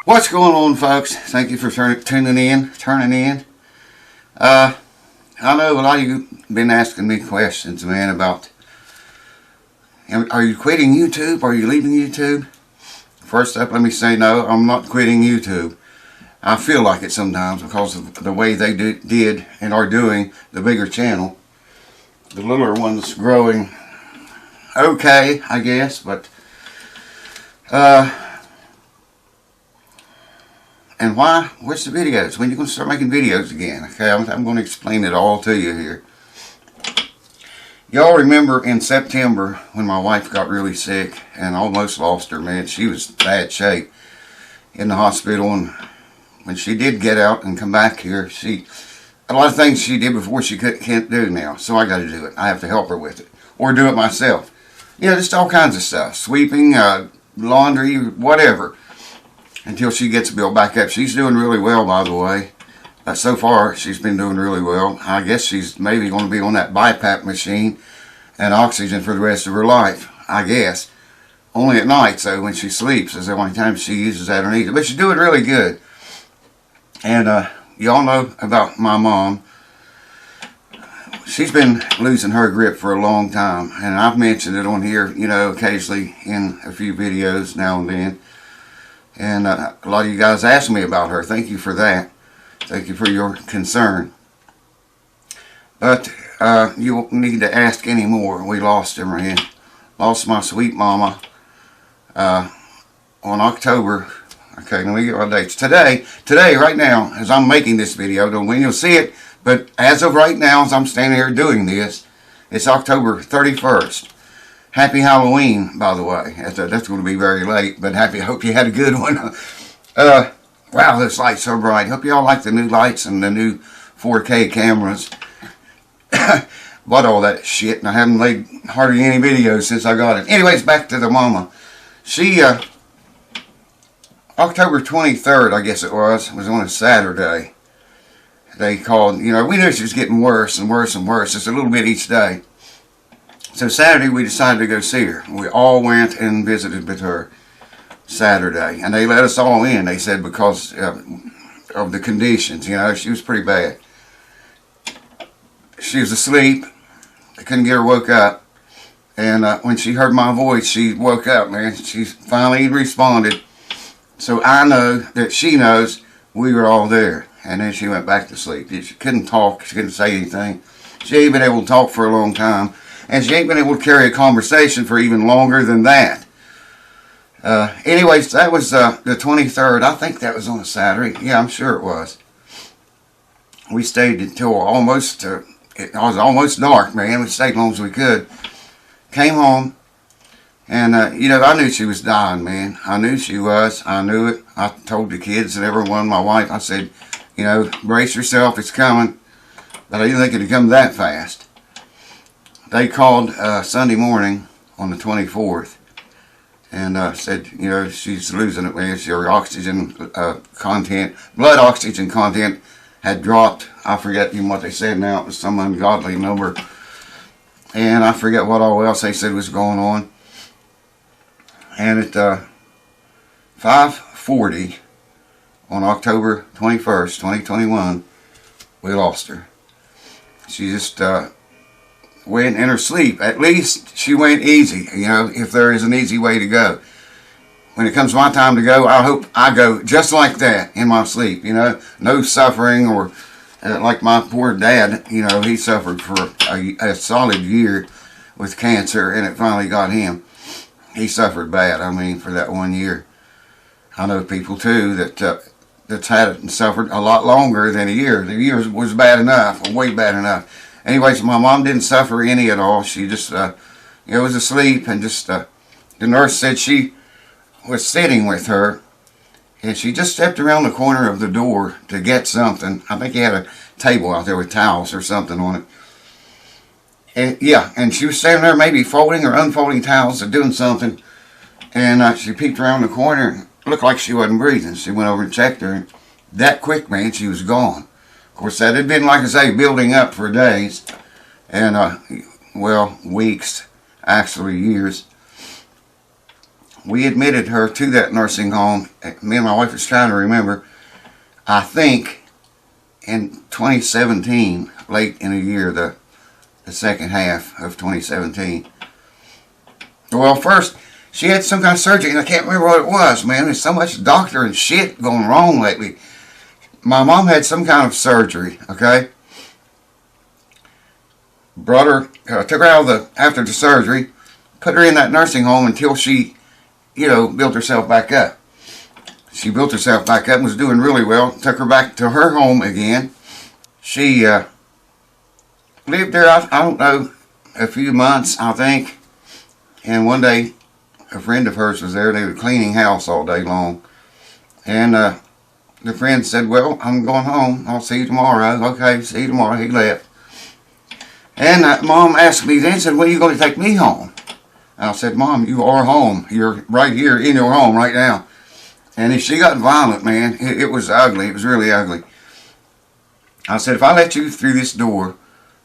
What's going on, folks? Thank you for tuning in. I know a lot of you been asking me questions, man, about are you quitting YouTube? Are you leaving YouTube? First up, let me say no, I'm not quitting YouTube. I feel like it sometimes because of the way they did and are doing the bigger channel. The littler one's growing okay, I guess, but and why? Where's the videos? When are you going to start making videos again? Okay, I'm going to explain it all to you here. Y'all remember in September when my wife got really sick and almost lost her, man. She was in bad shape in the hospital, and when she did get out and come back here, a lot of things she did before she can't do now. So I got to do it. I have to help her with it or do it myself. You know, just all kinds of stuff. Sweeping, laundry, whatever. Until she gets built back up. She's doing really well, by the way. So far, she's been doing really well. I guess she's maybe going to be on that BiPAP machine and oxygen for the rest of her life, I guess. Only at night, so when she sleeps is the only time she uses that or needs it. But she's doing really good. And y'all know about my mom. She's been losing her grip for a long time. And I've mentioned it on here, you know, occasionally in a few videos now and then. And a lot of you guys asked me about her. Thank you for that. Thank you for your concern. But you won't need to ask anymore. We lost her, man. Lost my sweet mama on October. Okay, let me get my dates. Today, right now, as I'm making this video, don't when you'll see it, but as of right now, as I'm standing here doing this, it's October 31st. Happy Halloween, by the way. That's going to be very late, but I hope you had a good one. Wow, those lights are bright. Hope you all like the new lights and the new 4K cameras. Bought all that shit, and I haven't made hardly any videos since I got it. Anyways, back to the mama. She, October 23rd, I guess it was on a Saturday. They called, you know, we knew she was getting worse and worse and worse. Just a little bit each day. So Saturday we decided to go see her. We all went and visited with her Saturday. And they let us all in, they said, because of the conditions. You know, she was pretty bad. She was asleep. They couldn't get her woke up. And when she heard my voice, she woke up, man. She finally responded. So I know that she knows we were all there. And then she went back to sleep. She couldn't talk. She couldn't say anything. She ain't been able to talk for a long time. And she ain't been able to carry a conversation for even longer than that. Anyways, that was the 23rd. I think that was on a Saturday. Yeah, I'm sure it was. We stayed until almost, it was almost dark, man. We stayed as long as we could. Came home. And, you know, I knew she was dying, man. I knew she was. I knew it. I told the kids and everyone, my wife, I said, you know, brace yourself, it's coming. But I didn't think it would come that fast. They called Sunday morning on the 24th and said, you know, she's losing it, man. Her oxygen content, blood oxygen content had dropped. I forget even what they said now. It was some ungodly number. And I forget what all else they said was going on. And at 5:40 on October 21st, 2021, we lost her. She just went in her sleep. At least she went easy, you know, if there is an easy way to go. When it comes my time to go, I hope I go just like that in my sleep, you know. No suffering or like my poor dad, you know, he suffered for a solid year with cancer and it finally got him. He suffered bad, I mean, for that 1 year. I know people too that's had it and suffered a lot longer than a year. The year was bad enough, way bad enough. Anyways, my mom didn't suffer any at all. She just, you know, was asleep and just, the nurse said she was sitting with her and she just stepped around the corner of the door to get something. I think he had a table out there with towels or something on it. And, yeah, and she was standing there maybe folding or unfolding towels or doing something. And she peeked around the corner and looked like she wasn't breathing. She went over and checked her. And that quick, man, she was gone. Of course, that had been, like I say, building up for days. And, well, weeks, actually years. we admitted her to that nursing home. Me and my wife was trying to remember. I think in 2017, late in the year, the second half of 2017. Well, first, she had some kind of surgery, and I can't remember what it was, man. There's so much doctor and shit going wrong lately. My mom had some kind of surgery, okay? Brought her, took her out after the surgery, put her in that nursing home until she, built herself back up. She built herself back up and was doing really well. Took her back to her home again. She lived there, I don't know, a few months, I think. And one day, a friend of hers was there. They were cleaning house all day long. And the friend said, well, I'm going home. I'll see you tomorrow. Okay, see you tomorrow. He left. And Mom asked me then, said, when are you going to take me home? And I said, Mom, you are home. You're right here in your home right now. And she got violent, man. It was ugly. It was really ugly. I said, if I let you through this door,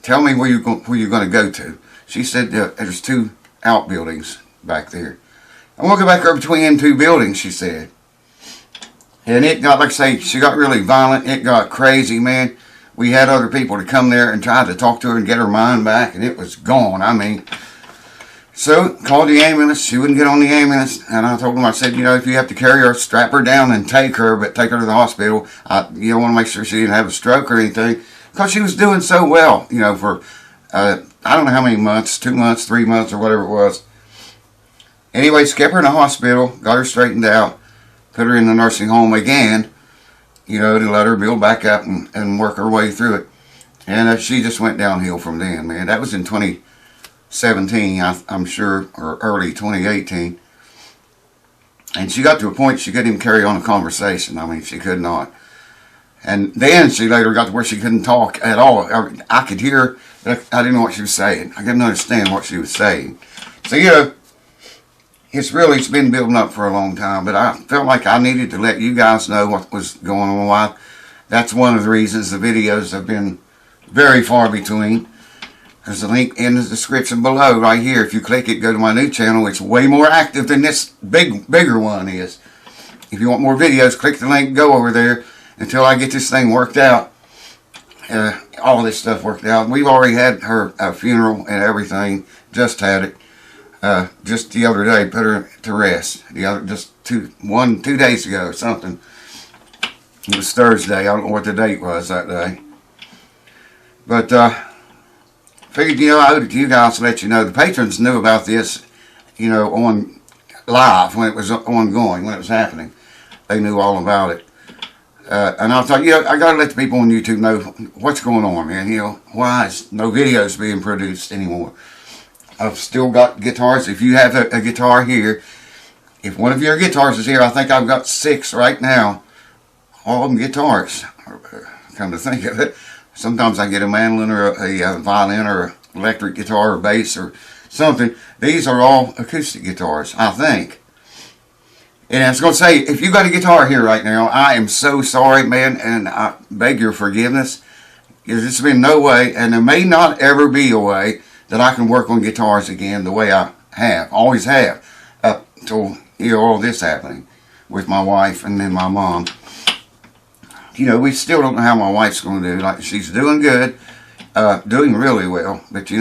tell me where you're going to go to. She said, there's 2 outbuildings back there. I'm going to go back there between them 2 buildings, she said. And it got, like I say, she got really violent. It got crazy, man. We had other people to come there and try to talk to her and get her mind back, and it was gone. I mean, so called the ambulance. She wouldn't get on the ambulance, and I told them, I said, if you have to carry her, strap her down and take her, but take her to the hospital. You want to make sure she didn't have a stroke or anything, because she was doing so well, for I don't know how many months, 2 months, 3 months, or whatever it was. Anyway, kept her in the hospital, got her straightened out, put her in the nursing home again, to let her build back up and work her way through it. And she just went downhill from then, man. That was in 2017, I'm sure, or early 2018. And she got to a point she couldn't even carry on a conversation. I mean, she could not. And then she later got to where she couldn't talk at all. I could hear her, but I didn't know what she was saying. I couldn't understand what she was saying. So, it's been building up for a long time, but I felt like I needed to let you guys know what was going on. Why? That's one of the reasons the videos have been very far between. There's a link in the description below right here. If you click it, go to my new channel. It's way more active than this bigger one is. If you want more videos, click the link, go over there until I get this thing worked out. All this stuff worked out. We've already had her funeral and everything. Just had it. Just the other day, put her to rest. Just 2 days ago or something. It was Thursday. I don't know what the date was that day. But figured, I owed it to you guys to let you know. The patrons knew about this, on live when it was ongoing, when it was happening. They knew all about it. And I thought, I got to let the people on YouTube know what's going on, man. Why is no videos being produced anymore? I've still got guitars. If you have a guitar here, if one of your guitars is here, I think I've got 6 right now. All of them guitars. Come to think of it. Sometimes I get a mandolin or a violin or an electric guitar or bass or something. These are all acoustic guitars, I think. And I was going to say, if you got a guitar here right now, I am so sorry, man, and I beg your forgiveness. There's been no way, and there may not ever be a way, that I can work on guitars again the way I always have, up till all this happening with my wife and then my mom. We still don't know how my wife's going to do. Like, she's doing good, doing really well, but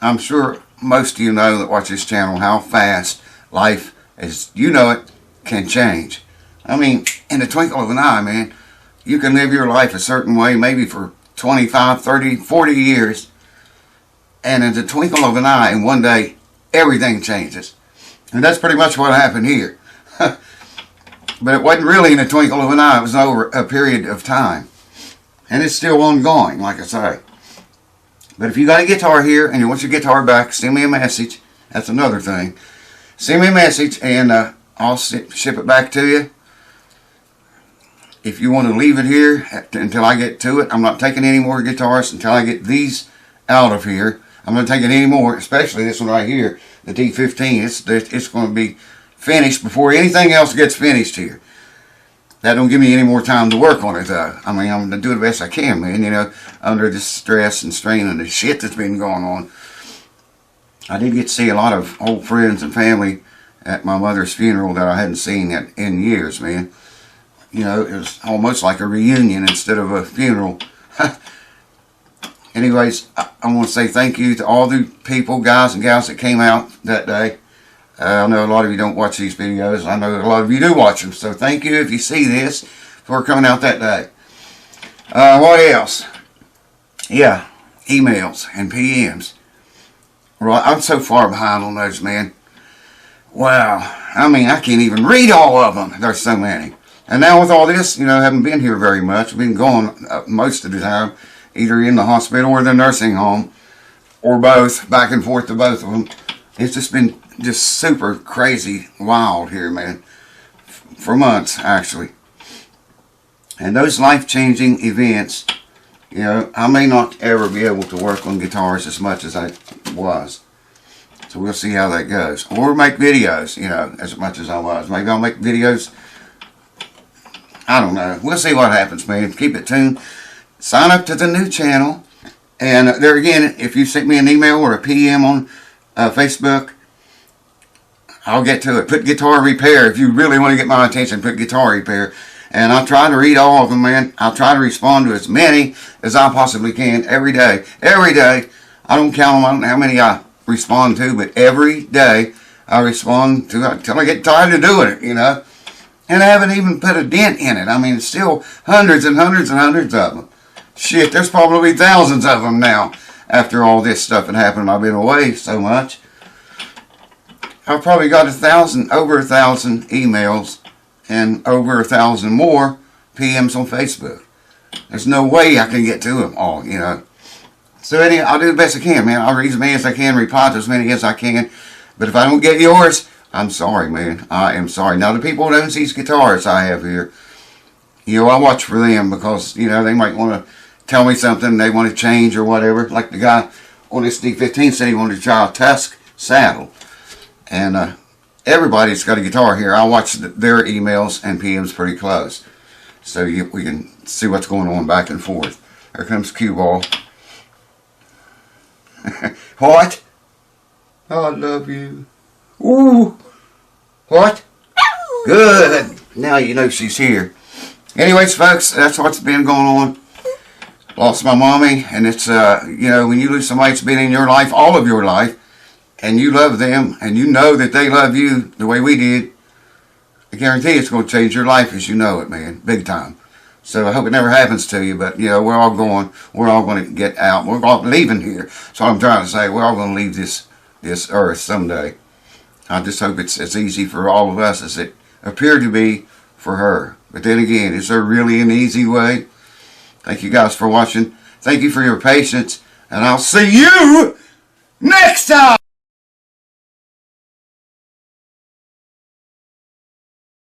I'm sure most of you know that watch this channel how fast life, as you know it, can change. I mean, in the twinkle of an eye, man, you can live your life a certain way, maybe for 25, 30, 40 years, and in the twinkle of an eye, and one day, everything changes. And that's pretty much what happened here. But it wasn't really in the twinkle of an eye. It was over a period of time. And it's still ongoing, like I say. But if you got a guitar here, and you want your guitar back, send me a message. That's another thing. Send me a message, and I'll ship it back to you. If you want to leave it here until I get to it, I'm not taking any more guitars until I get these out of here. I'm not taking any more, especially this one right here, the D15. It's going to be finished before anything else gets finished here. That don't give me any more time to work on it, though. I mean, I'm going to do the best I can, man, under this stress and strain and the shit that's been going on. I did get to see a lot of old friends and family at my mother's funeral that I hadn't seen in years, man. You know, it was almost like a reunion instead of a funeral. Anyways, I want to say thank you to all the people, guys and gals that came out that day. I know a lot of you don't watch these videos. I know a lot of you do watch them. So thank you if you see this for coming out that day. What else? Yeah, emails and PMs. Right, I'm so far behind on those, man. Wow. I mean, I can't even read all of them. There's so many. And now with all this, you know, I haven't been here very much. I've been going most of the time, either in the hospital or the nursing home, or both, back and forth to both of them. It's just been just super crazy wild here, man, for months, actually. And those life-changing events, you know, I may not ever be able to work on guitars as much as I was. So we'll see how that goes. Or make videos, you know, as much as I was. Maybe I'll make videos. I don't know. We'll see what happens, man. Keep it tuned. Sign up to the new channel. And there again, if you send me an email or a PM on Facebook, I'll get to it. Put guitar repair. If you really want to get my attention, put guitar repair. And I'll try to read all of them, man. I'll try to respond to as many as I possibly can every day. Every day. I don't count them. I don't know how many I respond to, but every day I respond to until I get tired of doing it, you know. And I haven't even put a dent in it. I mean, it's still hundreds and hundreds and hundreds of them. Shit, there's probably thousands of them now after all this stuff had happened. I've been away so much. I've probably got over 1,000 emails and over 1,000 more PMs on Facebook. There's no way I can get to them all, you know. So anyway, I'll do the best I can, man. I'll read as many as I can, reply to as many as I can. But if I don't get yours, I'm sorry, man. I am sorry. Now, the people who own these guitars I have here, you know, I watch for them because, you know, they might want to tell me something they want to change or whatever. Like the guy on this D15 said he wanted to try a Tusk saddle. And everybody's got a guitar here. I watch their emails and PMs pretty close. So we can see what's going on back and forth. There comes Cue Ball. What? Oh, I love you. Ooh. What? Good. Now you know she's here. Anyways, folks, that's what's been going on. Lost my mommy, and it's, you know, when you lose somebody that's been in your life, all of your life, and you love them, and you know that they love you the way we did, I guarantee it's going to change your life as you know it, man. Big time. So I hope it never happens to you, but, you know, we're all going to get out. We're all leaving here. That's what I'm trying to say. We're all going to leave this earth someday. I just hope it's as easy for all of us as it appeared to be for her. But then again, is there really an easy way? Thank you guys for watching. Thank you for your patience. And I'll see you next time.